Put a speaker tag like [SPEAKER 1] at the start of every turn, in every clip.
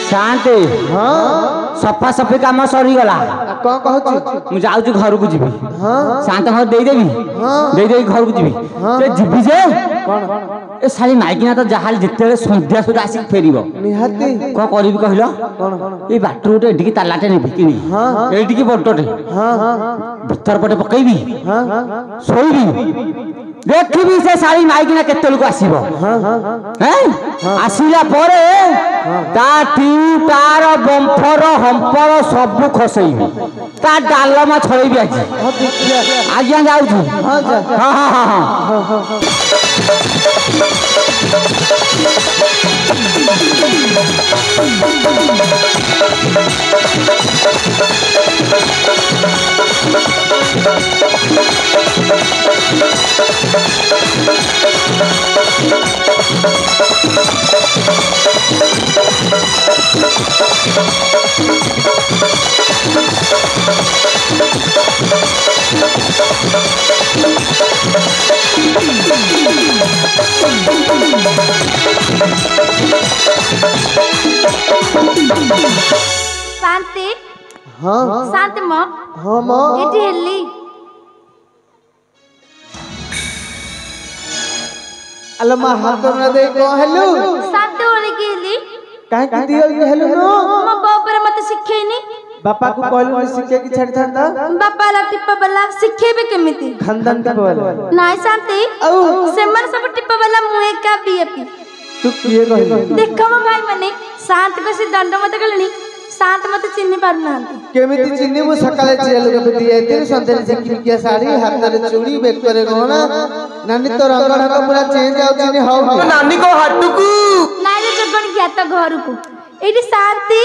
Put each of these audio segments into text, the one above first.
[SPEAKER 1] शांति हाँ सफा सफी काम सरीगला
[SPEAKER 2] कौन कहू
[SPEAKER 1] मुझे जाऊँ घर को जीवी
[SPEAKER 2] हाँ
[SPEAKER 1] शांत घर देदेवी देदेवी घर को जीवी जीवी जे ए सारी माइकिना तो जहाँ जिते सन्ध्या सुधा आसिक फेर
[SPEAKER 2] निहाती
[SPEAKER 1] कौन करी कहल ये बाटर गोटे एटिकी तालाटे नेबी कि एटिकी बड़टे भीतर पटे पकईबी शोबी देखी से सारी माइकिना केते लोक आसीबो आसिला परे ता टीयू तार बम्फर हम्पर सब खसईबी ता डालमा छड़ेबी आज आज्ञा जाऊ हां हां हां हां
[SPEAKER 3] शांति
[SPEAKER 2] हाँ
[SPEAKER 3] शांति मां
[SPEAKER 2] हाँ मां
[SPEAKER 3] एटी हेली
[SPEAKER 2] अल्लाह हाथ न दे को हेलो
[SPEAKER 3] शांति होने की हेली
[SPEAKER 2] काहे की दियो हेलो नो
[SPEAKER 3] मां बापर मत सिखेनी
[SPEAKER 2] बापा को कहलु शिखे की छाड़ थांदा
[SPEAKER 3] बापा ला टिप्पा वाला सिखेबे केमिति
[SPEAKER 2] खानदान टिप्पा वाला
[SPEAKER 3] नाइ शांति सेमन सब टिप्पा वाला मुहे का बीएपी
[SPEAKER 2] तू किए कहलु
[SPEAKER 3] देखो मो भाई माने शांत को से दंड मत गलनी शांत मत चिन्ह पार नांती
[SPEAKER 2] केमिति चिन्ह मु सकाले चिरल के दिए तिर संदेल झिकिमिकिया साड़ी हाथ रे चूड़ी बेक करे गहना नानी तो रंग ढंग पूरा चेंज आउ चिन्ह हाउ नानी को हटुकू
[SPEAKER 3] नाइ रे जगण गया त घर को एडी शांति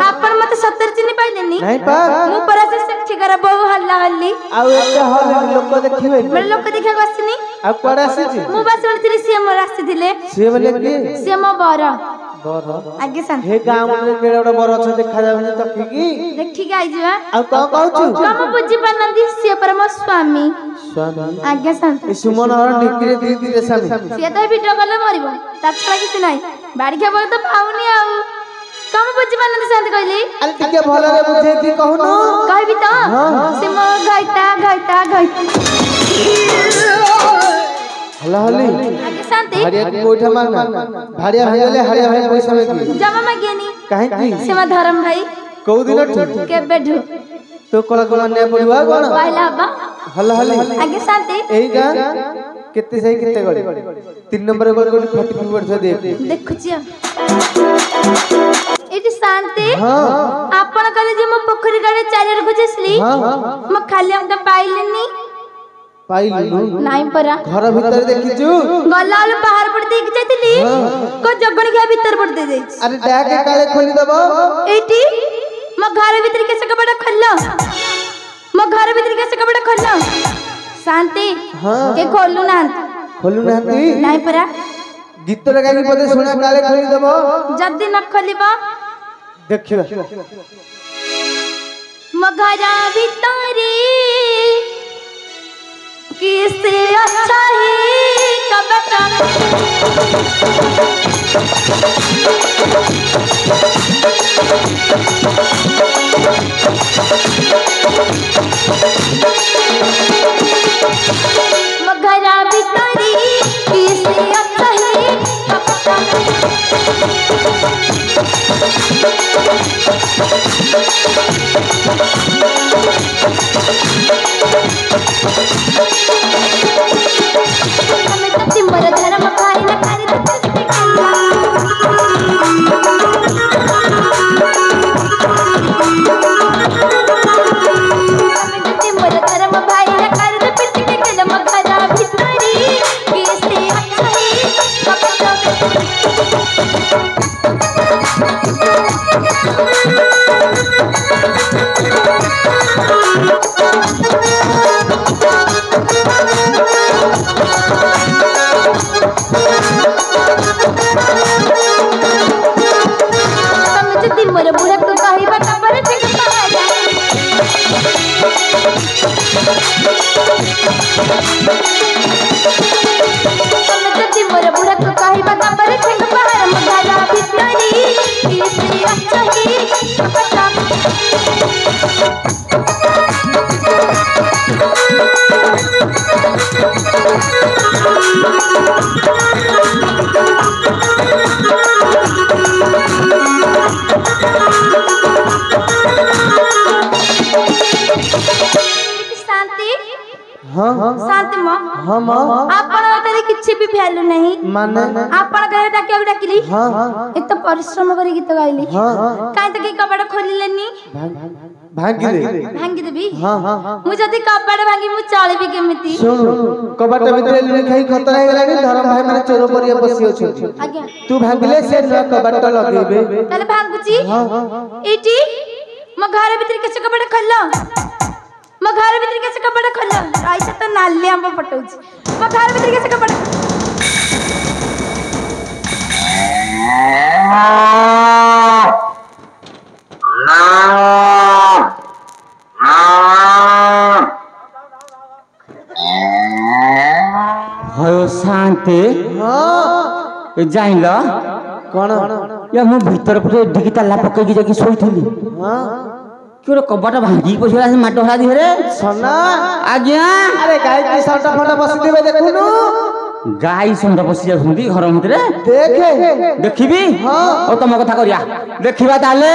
[SPEAKER 3] आपन मत 70 चिन्ह पाइलेनी
[SPEAKER 2] नहीं पा
[SPEAKER 3] मु पर से सेठी कर बहु हल्ला हल्ली
[SPEAKER 2] आउ एते हल लोक देखिबे
[SPEAKER 3] मेरे लोक देखा गसनी
[SPEAKER 2] आ कोडा आसी
[SPEAKER 3] मु बस सुनथिली सीएम आसीथिले
[SPEAKER 2] से बोले की
[SPEAKER 3] सीएम बर आगे सान
[SPEAKER 2] हे गांव में केड़ा बर छ देखा जाउनी तकी
[SPEAKER 3] देखि के आई जिवा
[SPEAKER 2] आ को कहू
[SPEAKER 3] कम बुझी पानंदी से पर मो स्वामी
[SPEAKER 2] स्वामी
[SPEAKER 3] आगे सान
[SPEAKER 2] ए सुमन और डिक्री दी दी देसामी
[SPEAKER 3] से तो वीडियो कॉल मरिबो ताछड़ा किछ नाही बाड़ी के बोल तो पाउनी आउ कम बुझी पानंदी शांति कहली
[SPEAKER 2] अरे टिके भलो रे बुझे की कहू
[SPEAKER 3] कहबी तो से मो गाइता
[SPEAKER 2] हला हली
[SPEAKER 3] आगे शांति
[SPEAKER 2] हरिया की कोठा मांगा भाड़िया भाईले हरिया भाई पैसा में की
[SPEAKER 3] जमा मागेनी
[SPEAKER 2] काहे की
[SPEAKER 3] से मा धर्म भाई
[SPEAKER 2] को दिन ठुट
[SPEAKER 3] के बेढु
[SPEAKER 2] तो कोला को माने पड़िवा कोन
[SPEAKER 3] पहला बा
[SPEAKER 2] हला हली
[SPEAKER 3] आगे शांति
[SPEAKER 2] एई गा केते सही केते गड़ी 3 नंबर गोल गोल 40 वर्ष दे
[SPEAKER 3] देखुचिया एटी शांति
[SPEAKER 2] हां
[SPEAKER 3] आपण कले जे मो पोखरी गाडे चारिर खोजसली म खाली हम त पाइलेनी
[SPEAKER 2] पाइलु
[SPEAKER 3] नाइ परा
[SPEAKER 2] घर भीतर देखिजु
[SPEAKER 3] गलाल बाहर पड़ देख जातली को जगण के भीतर पड़ दे जाई
[SPEAKER 2] अरे डा के काले खोली दबो
[SPEAKER 3] एटी म घर भीतर के से कपड़ा खोललो म घर भीतर के से कपड़ा खोललो शांति के खोलु ना
[SPEAKER 2] नाती
[SPEAKER 3] नाइ परा
[SPEAKER 2] गीत लगा के पदे सुना काले खोली दबो
[SPEAKER 3] जल्दी न खोलिबो
[SPEAKER 2] देखिबा
[SPEAKER 3] म घरा भीतरी किसे अच्छा ही कबटा मगरा भीतरी किसे अच्छा ही कबटा हमें तो तिमर धर्म खाई न खाई
[SPEAKER 2] हां मां
[SPEAKER 3] आपण तारे किछि भी वैल्यू नहीं
[SPEAKER 2] माने
[SPEAKER 3] आपण करे डाके डाकिली
[SPEAKER 2] हां
[SPEAKER 3] एत परिश्रम करी गीत गाइली
[SPEAKER 2] हां
[SPEAKER 3] काई त के कबाड़ खोलिलेनी भांगी देबी
[SPEAKER 2] हां
[SPEAKER 3] मु जदी कबाड़ भांगी मु चलबी केमिति
[SPEAKER 2] सुन कबाट भितर लुनी खाई खतरा हे गेलानी धरम भाई माने चोर परिया बसी अछि
[SPEAKER 3] आज्ञा
[SPEAKER 2] तू भांगिले से न कबाट लगेबे
[SPEAKER 3] ताले भांगुची एटी म घर भीतर के कबाड़ खोललो म घर भीतर के कबाड़ खोललो आइसा त नाली आंब पटौची म घर भीतर के कबाड़
[SPEAKER 1] भयो शांति
[SPEAKER 2] हां
[SPEAKER 1] जाइल
[SPEAKER 2] कोन
[SPEAKER 1] या मु भीतर पुरे डिगी ताला पकई जाकी सोईथली
[SPEAKER 2] हां
[SPEAKER 1] क्यों कबाट भांगी पछला माटो हला दिहरे
[SPEAKER 2] सोना
[SPEAKER 1] आज्ञा
[SPEAKER 2] अरे गाय की सटा फटा बसी देबे देखुनु
[SPEAKER 1] गाई संड बसी जाउंदी घर भितरे
[SPEAKER 2] देखे
[SPEAKER 1] देखिबी
[SPEAKER 2] हां
[SPEAKER 1] ओ तम कथा करिया देखिबा ताले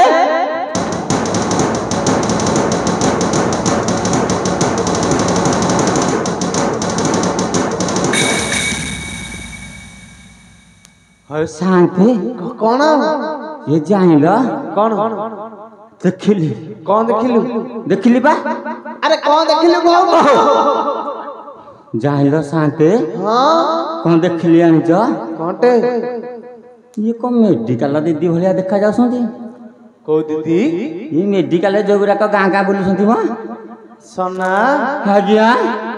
[SPEAKER 1] हो शांति
[SPEAKER 2] कोन
[SPEAKER 1] ये जाइल
[SPEAKER 2] कोन
[SPEAKER 1] देखिली
[SPEAKER 2] कौन देखिलु
[SPEAKER 1] देखिली बा
[SPEAKER 2] अरे कौन देखिलु कहू
[SPEAKER 1] जाइल शांति
[SPEAKER 2] हां
[SPEAKER 1] कौन देखिली आनिच
[SPEAKER 2] कोंटे
[SPEAKER 1] ये को मेडिकल दीदी भलिया देखा जाउसंती
[SPEAKER 2] को दीदी
[SPEAKER 1] ये मेडिकल जोगुरा का गां गां बुलुसंती म
[SPEAKER 2] सोना
[SPEAKER 1] आज्ञा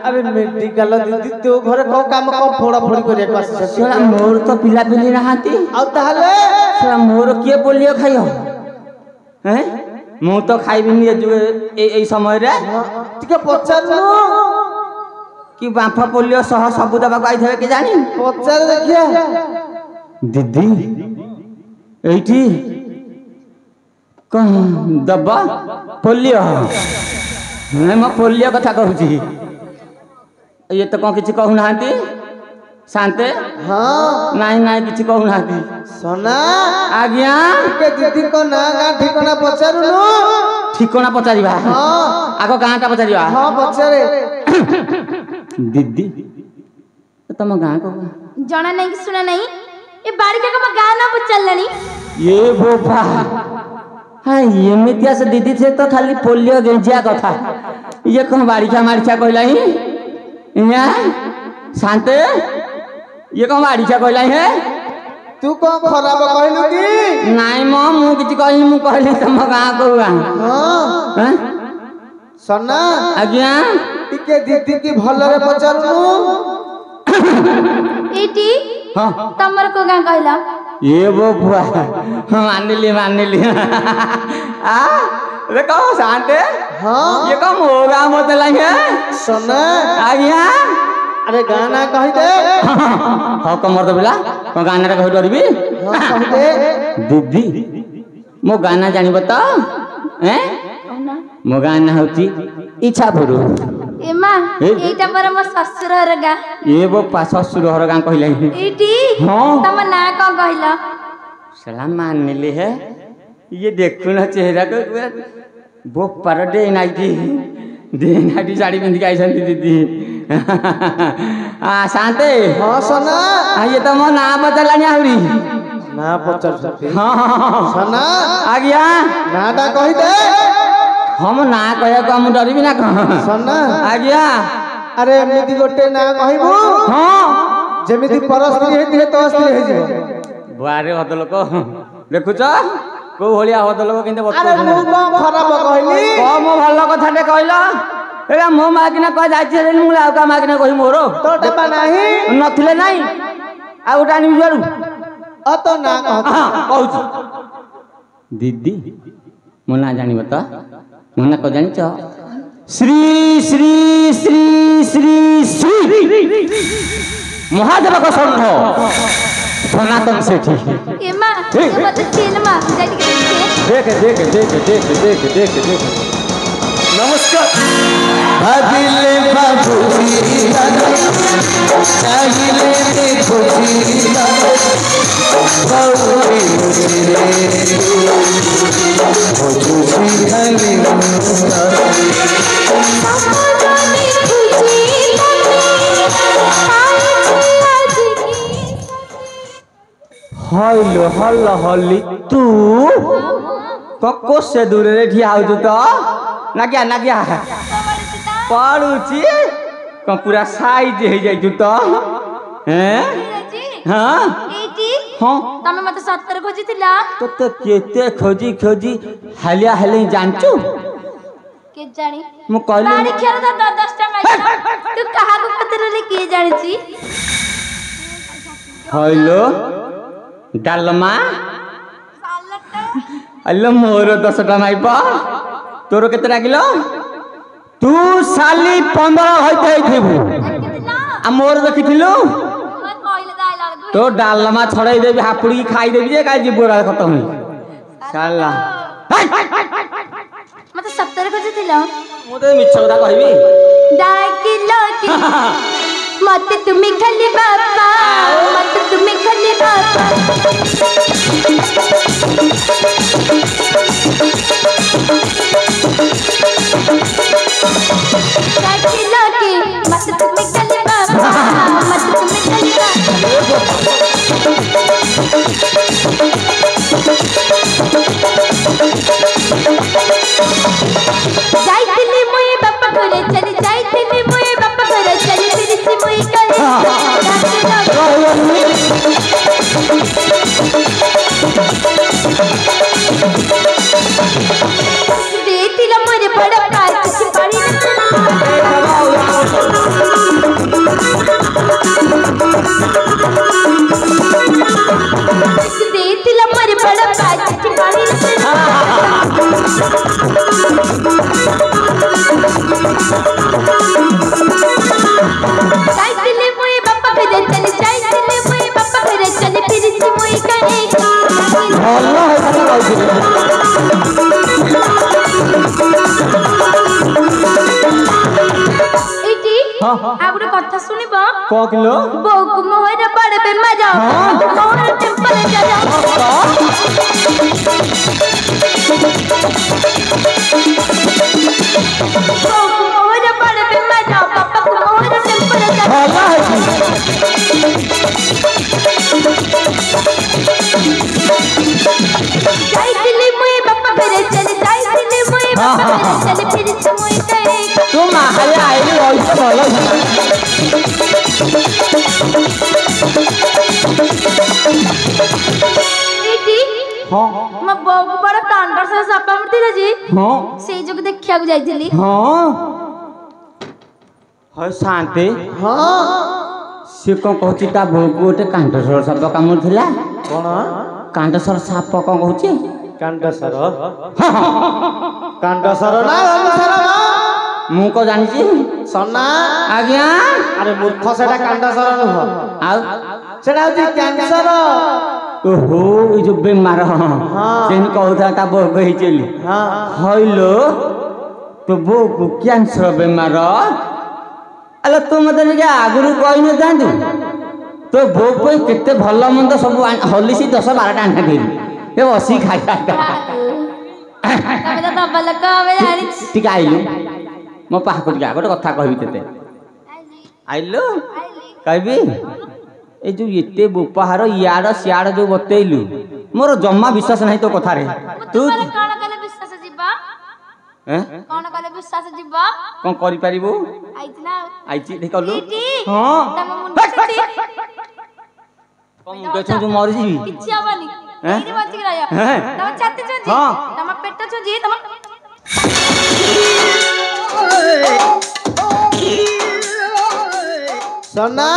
[SPEAKER 2] अरे मेडिकल दीदी तो घरे को काम को फोड़ा फोड़ी करे को आसी
[SPEAKER 1] सोरा मोर तो पिला पिली रहाती
[SPEAKER 2] आ ताहले
[SPEAKER 1] सोरा मोर किए बोलियो खाइयो हैं मु तो खाइबिनी ए समय रे
[SPEAKER 2] टिके पचारनु
[SPEAKER 1] कि बांफा पोलियो सह सबु दबा को आइथबे के जानी
[SPEAKER 2] पचार देखिया
[SPEAKER 1] दीदी एठी कह दबा पोलियो नहीं मैं पोलियो कथा कहूची ये तो कौन किसी कहू नांती शांते
[SPEAKER 2] हां
[SPEAKER 1] नहीं नहीं किसी कहू नांती
[SPEAKER 2] सोना
[SPEAKER 1] आज्ञा
[SPEAKER 2] के दीदी को ना गा ठिकाना पचारुनु
[SPEAKER 1] ठिकाना पचारिबा
[SPEAKER 2] हां
[SPEAKER 1] आगो गाँटा पचारिबा
[SPEAKER 2] हां पचारे
[SPEAKER 1] दीदी तुम गाँ को
[SPEAKER 3] जना नहीं कि सुना नहीं ए बाड़ी का म गा ना पुचलनी
[SPEAKER 1] ये बोपा हाँ ये मितिया से दीदी से तो खाली पोलियो गेंजिया कथा ये कौन बाड़ीचा माड़ीचा कहला ही यहाँ शांते ये कौन बाड़ीचा कहला है
[SPEAKER 2] तू को खराब कहलु की
[SPEAKER 1] नाई मो मु किछि कहली मु कहली तुम गाँ को
[SPEAKER 2] हां सोना
[SPEAKER 1] आज्ञा
[SPEAKER 2] टिके दीदी की भलरे पचारुनु
[SPEAKER 3] एटी
[SPEAKER 1] हाँ
[SPEAKER 3] तमर को गा कहला
[SPEAKER 1] ये वो बुआ मानिली आ देखो शांते
[SPEAKER 2] हां
[SPEAKER 1] ये कम होगा मत लगे
[SPEAKER 2] सोना
[SPEAKER 1] आज्ञा
[SPEAKER 2] अरे गाना कहि दे
[SPEAKER 1] हाँ कमर दबिला को गाना रे कहि डरबी
[SPEAKER 2] हां कहि दे
[SPEAKER 1] दीदी मो गाना जानिब त हैं मो गाना होची इच्छा भरू
[SPEAKER 3] एमा एटा पर म ससुर हर गा
[SPEAKER 1] ये वो ससुर हर गां कहला
[SPEAKER 3] एटी
[SPEAKER 1] हां
[SPEAKER 3] तम ना को कहला
[SPEAKER 1] सलाम मानली है ये देखो ना चेहरा को वो पर डे नाइटी साड़ी पिंधि के आइसन दीदी शांते
[SPEAKER 2] हां सोना
[SPEAKER 1] ये तो मो ना बदलानी आउरी
[SPEAKER 2] ना पचार सकती
[SPEAKER 1] हां
[SPEAKER 2] सोना
[SPEAKER 1] आज्ञा
[SPEAKER 2] नाटा कहि दे
[SPEAKER 1] हम ना कहे को हम डरबी ना
[SPEAKER 2] सोना
[SPEAKER 1] आज्ञा
[SPEAKER 2] अरे एमिति गोटे ना कहिबू
[SPEAKER 1] हां
[SPEAKER 2] जेमिति परस्त्री हेतिले तो अस्त्री हे जिवो
[SPEAKER 1] बुआरे हद लोक देखुच को भलिया हद लोक किंते
[SPEAKER 2] अरे मु को खराब कहली
[SPEAKER 1] कम भल कथाटे कहला एबे मो मागिना कह जाइछे रे मु लाउका मागिना कहि मोरो
[SPEAKER 2] तो डबा नाही
[SPEAKER 1] नथिले नाही आ उटा नि बिजरू
[SPEAKER 2] अ तो ना कह
[SPEAKER 1] कहू दीदी मो ना जानिब त मो ना को जानिछ श्री श्री श्री श्री श्री महादेव को संघ सनातन सेठी
[SPEAKER 3] एमा तू मत चेल मा जाई के
[SPEAKER 1] देख
[SPEAKER 2] नमस्कार भागिले बाबूजी चाहिए देखोजी बाबूजी रे भोजूजी खाली
[SPEAKER 1] हल हली तू को से दूर रे ठिया हो तो ना क्या पड़ुची कौन पूरा साइज हो जाई तो हैं हां
[SPEAKER 3] एटी
[SPEAKER 1] हां
[SPEAKER 3] तमे मते 70 खोजितिला
[SPEAKER 1] तो केते खोजी हालिया हाली जानचू
[SPEAKER 3] के जानी
[SPEAKER 1] मु कहली
[SPEAKER 3] बाड़ी खेर दा 10 टा माइना तू कहा को पतरे के जानी छी
[SPEAKER 1] हेलो डालमा
[SPEAKER 3] सालट
[SPEAKER 1] अल्लो मोर 10 टा माइपा तोर केतेटा किलो तू साली 15 होइते थेबू
[SPEAKER 3] कितना
[SPEAKER 1] आ मोर देखिथिलु
[SPEAKER 3] मैं कहले दाइला
[SPEAKER 1] तो डालमा छड़ाई देबी हापुड़ी खाई देबी जे काई जीबोरा खत्म होई साला
[SPEAKER 3] मते 70 खोजितिला
[SPEAKER 1] मु तो मिछ कथा कहबी
[SPEAKER 3] डाकिलो की मते तुमी खाली बाबा मते तुमी खाली बाबा डाकिलो की मते तुमी खाली बाबा मते तुमी खाली जाइतिली मुई बापा घरे चली जाइतिली मुई बापा घरे चली फिरसी मुई करे देतिला मोरे बड़ा काच से पानी देतिला मोरे बड़ा काच से पानी जाइतिली मुई बापा घरे चली जाइतिली मुई बापा घरे चली फिरसी मुई करे
[SPEAKER 1] हल्ला है कहू
[SPEAKER 3] एटी
[SPEAKER 1] हां
[SPEAKER 3] आ गुटे कथा सुनिबो
[SPEAKER 1] को किलो
[SPEAKER 3] बोक मोहर बड़ बेमार मोहर टेम्परेचर बोक मोहर बड़ बेमार पापा को मोहर टेम्परेचर
[SPEAKER 1] हल्ला है
[SPEAKER 3] जाइतिली मुई बापा घरे चली जाइतिली मुई बापा घरे चली फिर से मुई करे
[SPEAKER 1] तू माहले आइली ओइसे भलो
[SPEAKER 3] एटी
[SPEAKER 1] हां
[SPEAKER 3] म बोक बड़ कांडर से सपा मरतिला जी
[SPEAKER 1] हां
[SPEAKER 3] सेई जग देखिया को जाइतिली
[SPEAKER 1] हां है शांति
[SPEAKER 2] हां
[SPEAKER 1] से कौन कहची ता भोग गोटे कांटसर साप कामुर थिला
[SPEAKER 2] कोन
[SPEAKER 1] कांटसर साप कौन कहची
[SPEAKER 2] कांडसर कांडसर ना अनुसर
[SPEAKER 1] मु को जानि छी
[SPEAKER 2] सन्ना
[SPEAKER 1] आज्ञा
[SPEAKER 2] अरे मूर्ख सेटा कांडसर नुह
[SPEAKER 1] आ
[SPEAKER 2] सेटा होची कैंसर
[SPEAKER 1] ओहो ई जो बेमार सेन कहता ता भोग ही चली
[SPEAKER 2] हां
[SPEAKER 1] हइलो तो भोग कैंसर बेमार अल तू मत आगुरी कही न जातु तो भोग पे केते भल मंद सब हलिसी 10-12 टा आना देली ए बसी खाई
[SPEAKER 3] तमे तो दबल कवे जानि
[SPEAKER 1] ठीक आइलु मो पाख जा गोटे कथा कहबी तेते आइलु कहबी ए जो एते बोपाहार याड सियाड जो बतेइलु मोर जम्मा विश्वास नहीं तो कथा रे तू
[SPEAKER 3] कोन कले विश्वास जिबा
[SPEAKER 1] हैं
[SPEAKER 3] कोन कले विश्वास जिबा
[SPEAKER 1] कोन करि पारिबो
[SPEAKER 3] आइतना
[SPEAKER 1] आइची देखलु
[SPEAKER 3] एटी
[SPEAKER 1] हां
[SPEAKER 3] तमे मुंड छती
[SPEAKER 1] कोन मुंड छ जो मरि जीवी
[SPEAKER 3] किछि आबानी एरी बंची रहया
[SPEAKER 1] हैं?
[SPEAKER 3] तमे छाती छजी
[SPEAKER 1] हां।
[SPEAKER 3] तमे पेट छजी तमे
[SPEAKER 2] सन्ना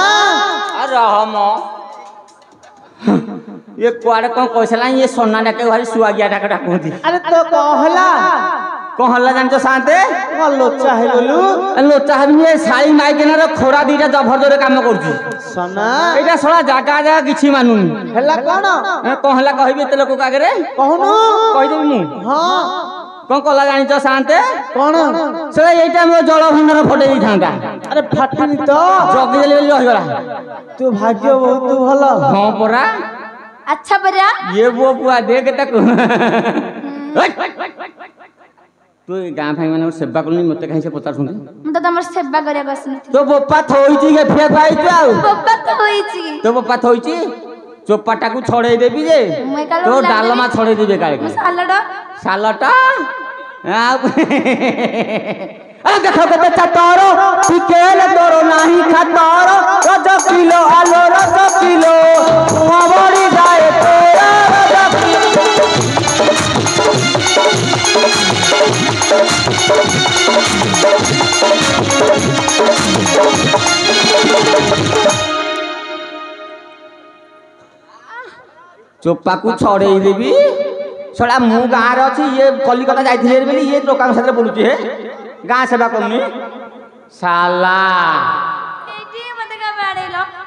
[SPEAKER 1] अरे हम ये कुआड़े कौन कहला ये सोना डाके भारी सुआगिया डाके डाकती
[SPEAKER 2] अरे तो कहला
[SPEAKER 1] कौन हल्ला जानतो शांते
[SPEAKER 2] कौन लोचा है बोलू
[SPEAKER 1] लोचा हबी ये साई माई केनार खोरा दीटा जबर जरे काम करछु
[SPEAKER 2] सन्ना
[SPEAKER 1] एटा सळा जागा जागा किछि मानुनी
[SPEAKER 2] हेला कोन
[SPEAKER 1] कौन हल्ला कहबी एते लोक कागरे
[SPEAKER 2] कहनु
[SPEAKER 1] कहि देबी मु
[SPEAKER 2] हां
[SPEAKER 1] कौन कला जानितो शांते
[SPEAKER 2] कोन
[SPEAKER 1] से एटा मो जळ भंडार फटे दै थांदा
[SPEAKER 2] अरे फाटनी तो
[SPEAKER 1] जगी देले रहि गला
[SPEAKER 2] तू भाग्य बहुत भलो
[SPEAKER 1] हां परा
[SPEAKER 3] अच्छा बरा
[SPEAKER 1] ये वो बुआ देख तक तू गाँ भाई माने सेवा करनी मते कहीं से पचार सुन
[SPEAKER 3] म त तमर सेवा गरिया गसनी
[SPEAKER 1] तो बप्पा थोइची के फेर पाई तू आउ
[SPEAKER 3] बाबा तो होईची
[SPEAKER 1] तो बप्पा थोइची चोपाटा को छड़े देबी जे तो डालमा छड़े देबे काहे सालटा देखो कते चतरो टिकेल तोरो नाही खातरो रज किलो आलो रज किलो मुआ बड़ी जाए तोरा रज चोपा को छड़े देबी छड़ा मु गाँव अच्छी ये कलिकता जाइए बोली ये टोका साथ बुलुची हे गाँ सेवा करनी साला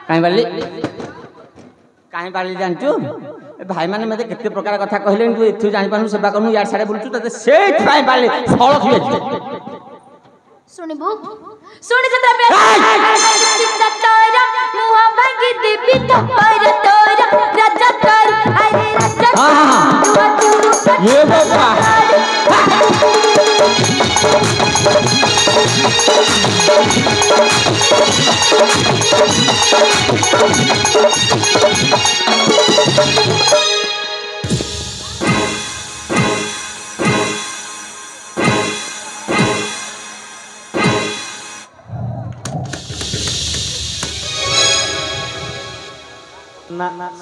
[SPEAKER 1] कहीं बाली कहीं बाली जानचु भाई मैंने मत केते प्रकार कथा कहले तू इथु जानि पानु सेवा करनु यार साडे बुलचु तते सेठ भाई बाली फळ थुए
[SPEAKER 3] सुनिबु सुनि जत्रा पे चतरा मुहा भांगी देबी थपर तोरा राजा कर अरे राजा हां
[SPEAKER 1] ये बाबा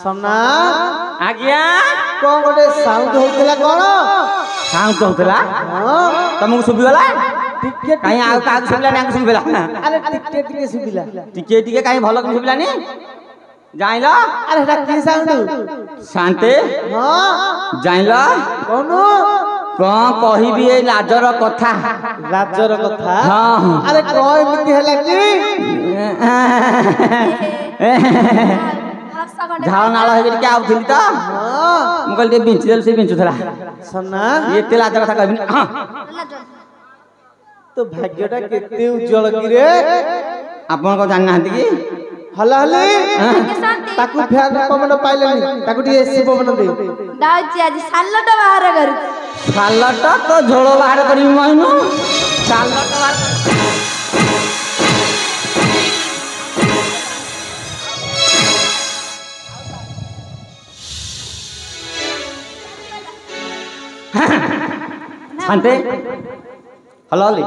[SPEAKER 2] सोना
[SPEAKER 1] आज्ञा
[SPEAKER 2] कौन गोटे साउंड होतला कोन
[SPEAKER 1] साउंड होतला
[SPEAKER 2] हां
[SPEAKER 1] तुमको सुबि गला
[SPEAKER 2] टिके
[SPEAKER 1] काई आ का सुबिला ना सुबिला
[SPEAKER 2] अरे टिके टिके सुबिला
[SPEAKER 1] टिके काई भलो सुबिला नी जाइला
[SPEAKER 2] अरे एटा की साउंड
[SPEAKER 1] शांते
[SPEAKER 2] हां
[SPEAKER 1] जाइला
[SPEAKER 2] कोनो
[SPEAKER 1] कौन कहबी ए लाजर कथा
[SPEAKER 2] लाजर कथा
[SPEAKER 1] हां
[SPEAKER 2] अरे कोई मिति होला की
[SPEAKER 1] झाड़ नाल हे क्या आउथिल त
[SPEAKER 2] हां
[SPEAKER 1] म कहल बिंच देल से बिंचुथला
[SPEAKER 2] सोना
[SPEAKER 1] ये ते लाजर कथा कहबी हां
[SPEAKER 2] तो भाग्यटा केते उज्जवल की रे
[SPEAKER 1] आपन को जान नाहंती की
[SPEAKER 2] हला हले ताकू फैन पवन पाइलेनी ताकू टी एसी पवन दे
[SPEAKER 3] दाउची आज सालटा बाहर करू
[SPEAKER 1] सालटा तो झोलो बाहर करी मइनु सालटा बाहर शांते हलो हली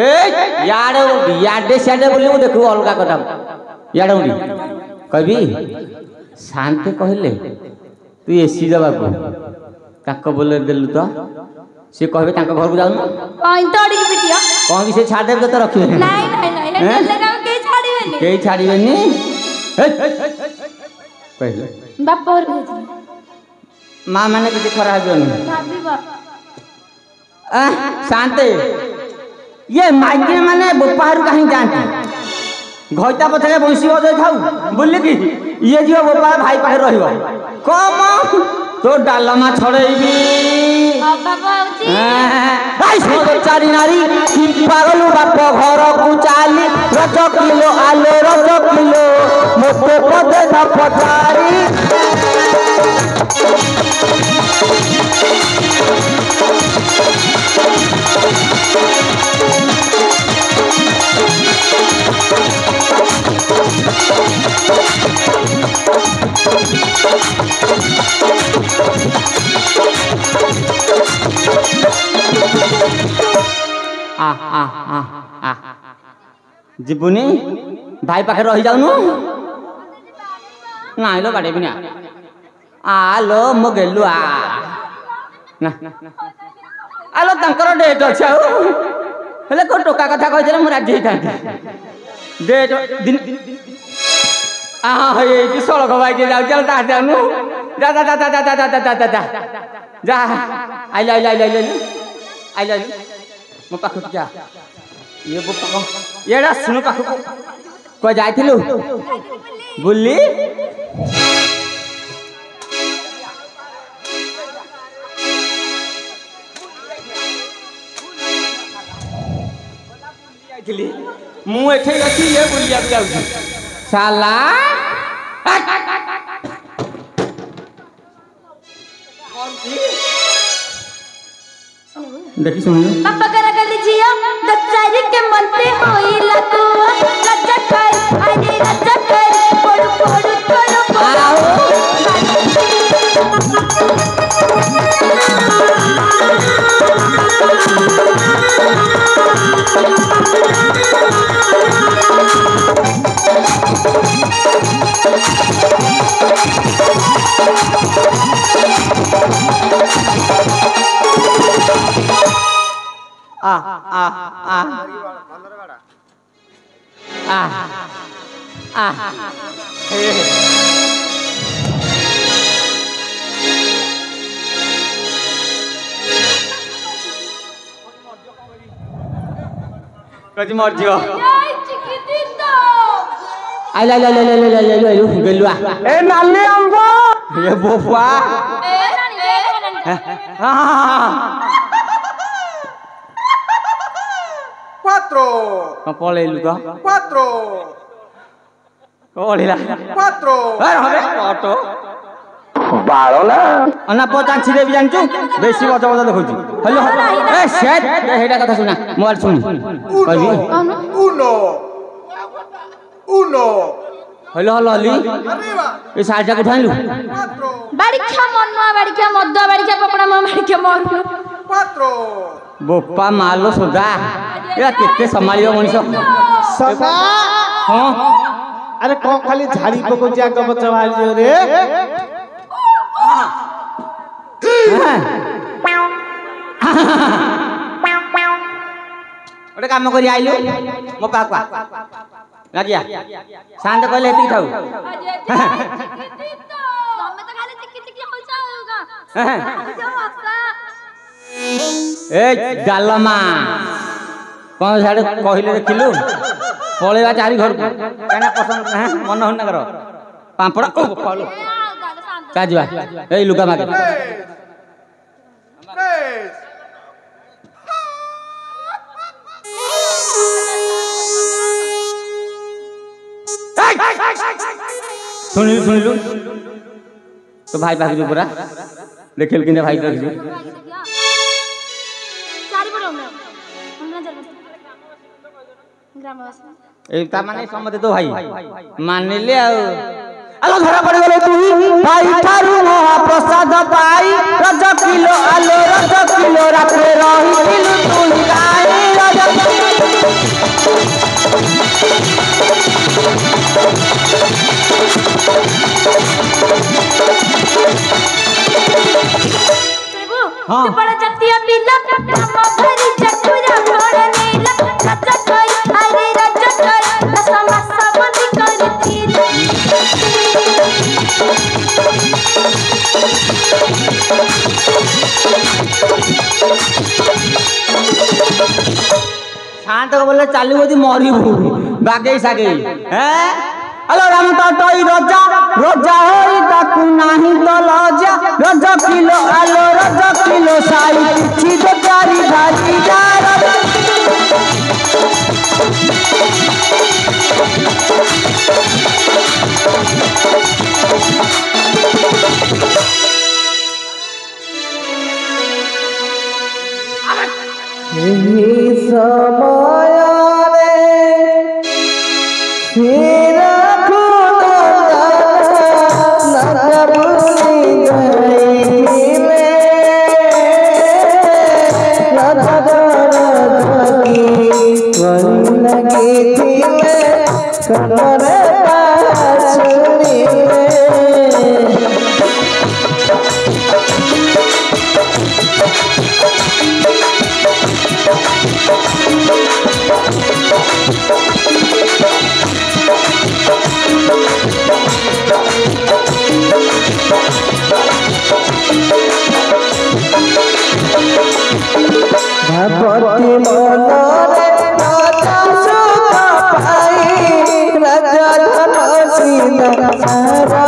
[SPEAKER 1] ए याडे साडे बोली मु देखु अलगा कथा याडे उडी कहबी शांते कहले तू एसी दबा को ताको बोले देलु तो से कहबे ताको घर को जाउन
[SPEAKER 3] कहीं तोड़ी की बिटिया
[SPEAKER 1] कौन की से छाड़ देबे तो रखिबे
[SPEAKER 3] नहीं नहीं नहीं एले का के छाड़ीबेनी
[SPEAKER 1] के छाड़ीबेनी कहले
[SPEAKER 3] बाप और भेजी
[SPEAKER 1] मां माने किछ खराब होनी
[SPEAKER 3] भाबीबा
[SPEAKER 1] शांते ये माइके माने बोपारू कहीं जानती घइता पछे बंसी बजे खाऊ बोली कि ये जीव बोपा भाई पाखे रहिबो कम तो डालमा छड़ेबी
[SPEAKER 3] बाबा होची
[SPEAKER 1] आई सोदर चारी नारी की पागलू बाप घर को चाली रज किलो आलो रज किलो मोटे पदे न पचारी जीवनी भाई पाखे रही जाऊनु ना लो बाड़े बिना आलो मो गेलु आ ना आलो तंकर डेट अछि आ हेले को टोका कथा कहले मु राजी थांती डेट दिन आ हे कि सड़क भाई के जाउ चल ता जानु जा जा जा जा जा जा जा जा जा आइला मो पाखु क्या ये बोपा येडा सुनो पाखु को जाइथिलु बुल्ली जाइथिली मु एठे अछि ये बुलिया जाउ साला देखी सुन
[SPEAKER 3] पापा करा गली जिया दचारी के मनते होई लगुआ लज्जा कर अरे लज्जा कर पोड़ पोड़ पोड़ पोड़
[SPEAKER 1] कति मर्जियो
[SPEAKER 3] याई चिकितितो
[SPEAKER 1] आई ला गेलुआ ए नाले अंबो ये बोफा
[SPEAKER 2] Cuatro.
[SPEAKER 1] पले लुगा
[SPEAKER 2] Cuatro.
[SPEAKER 1] ओलिला
[SPEAKER 2] Cuatro.
[SPEAKER 1] अरे हमे ऑटो बाळो ना अना पचान छिरे भी जानछु बेसी बचा बचा देखुछु हेलो ए सेट हेडा कथा सुना मोबाइल सुन कहबी
[SPEAKER 2] Uno. Uno.
[SPEAKER 1] Hello hello Ali
[SPEAKER 2] Arriba.
[SPEAKER 1] ए साइड को उठाइलु
[SPEAKER 2] Cuatro.
[SPEAKER 3] बाड़ीखा मनवा बाड़ीखा मद्दा बाड़ीखा पकड़ा मा बाड़ीखा मरु
[SPEAKER 2] Cuatro.
[SPEAKER 1] बोपा मालो सुदा या केते संभालियो मनिष
[SPEAKER 2] सदा.
[SPEAKER 1] हां
[SPEAKER 2] अरे कौन खाली झाड़ी पको जाग बच्चा वाली रे.
[SPEAKER 1] ओटे काम करी आइलु मो पाकवा लागिया शांत कहले हेती थाउ
[SPEAKER 3] चिकितितो हमें तो खाली चिकितिकी होइसा होगा
[SPEAKER 1] ए डालमा कौन झाड़े कहले देखिलु पळेवा चारी घर को काना पसंद है मन होन कर पापड़ ओ पालो का जीवा ए लुगा मागे
[SPEAKER 2] Tres.
[SPEAKER 1] सुनिलु तो भाई पाक जो पूरा देखिल किने भाई रख जो
[SPEAKER 3] चारि पड़ो हमरा जर ग्रामवासी
[SPEAKER 1] ए ता माने सम्मत तो भाई मानिले आलो धरा पड़ गेलो तू भाई थारु महाप्रसाद पाई रज किलो आलो रज किलो रात्रे रही किलो तू गाई रज
[SPEAKER 3] प्रभु
[SPEAKER 1] हाँ।
[SPEAKER 3] तू बड़ा जतिया पीला हम भरी चटुरा भोर नीला रज कोई अरे रज कोई रसमा सबंधी करती
[SPEAKER 1] शांत को बोले चालू होती मरी बागे सागे हैं हेलो राम टटई रजा रजा होई ताकू नाही तो लजा रज किलो आलो रज किलो साई छी तो प्यारी भाजी जा
[SPEAKER 2] भगवती मनरे राजा सुख पाई राजा धन सीता सारा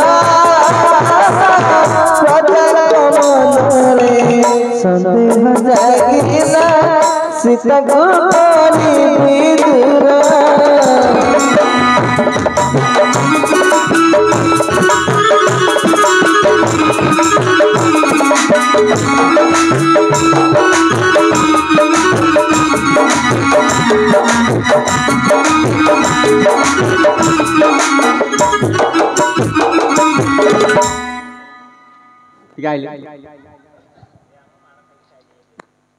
[SPEAKER 2] मनरे संदेह जागिला सीता गोरी विदुरा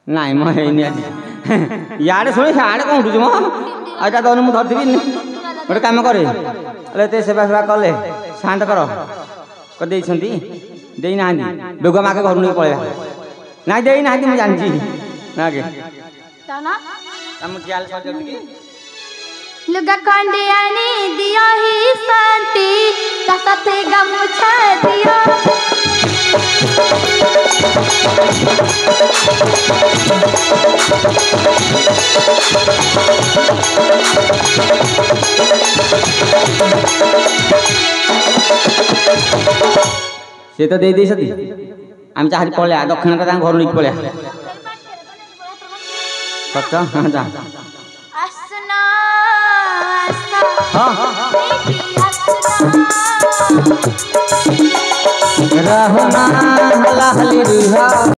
[SPEAKER 1] ନାଇଁ ମ ହେଇନି ଆଜି ଇଆଡ଼େ ଶୁଣି ସିଆଡ଼େ କ'ଣ ଉଠୁଛୁ ମ ଆଉ ତା ଦଉନି ମୁଁ ଧରିଥିବି ଗୋଟେ କାମ କରେ ହେଲେ ଏତେ ସେବା ଫେବା କଲେ ଶାନ୍ତ କର ଦେଇଛନ୍ତି ଦେଇନାହାନ୍ତି ବେଗ ମାକେ ଘରୁ ନେଇ ପଳେଇବା ନାଇଁ ଦେଇନାହାନ୍ତି ମୁଁ ଜାଣିଛି ଆଗେ ମୁଁ ଠିଆ ହେଲେ ସରିଯାଉଛି କି
[SPEAKER 3] लुगा खंडे आनी दिया ही शांति ता साथे गमुछा दिया
[SPEAKER 1] से तो दे सती आम चाहरी पलैया दक्षिणा घर नहीं पलैया सच हाँ जा रहना हला हली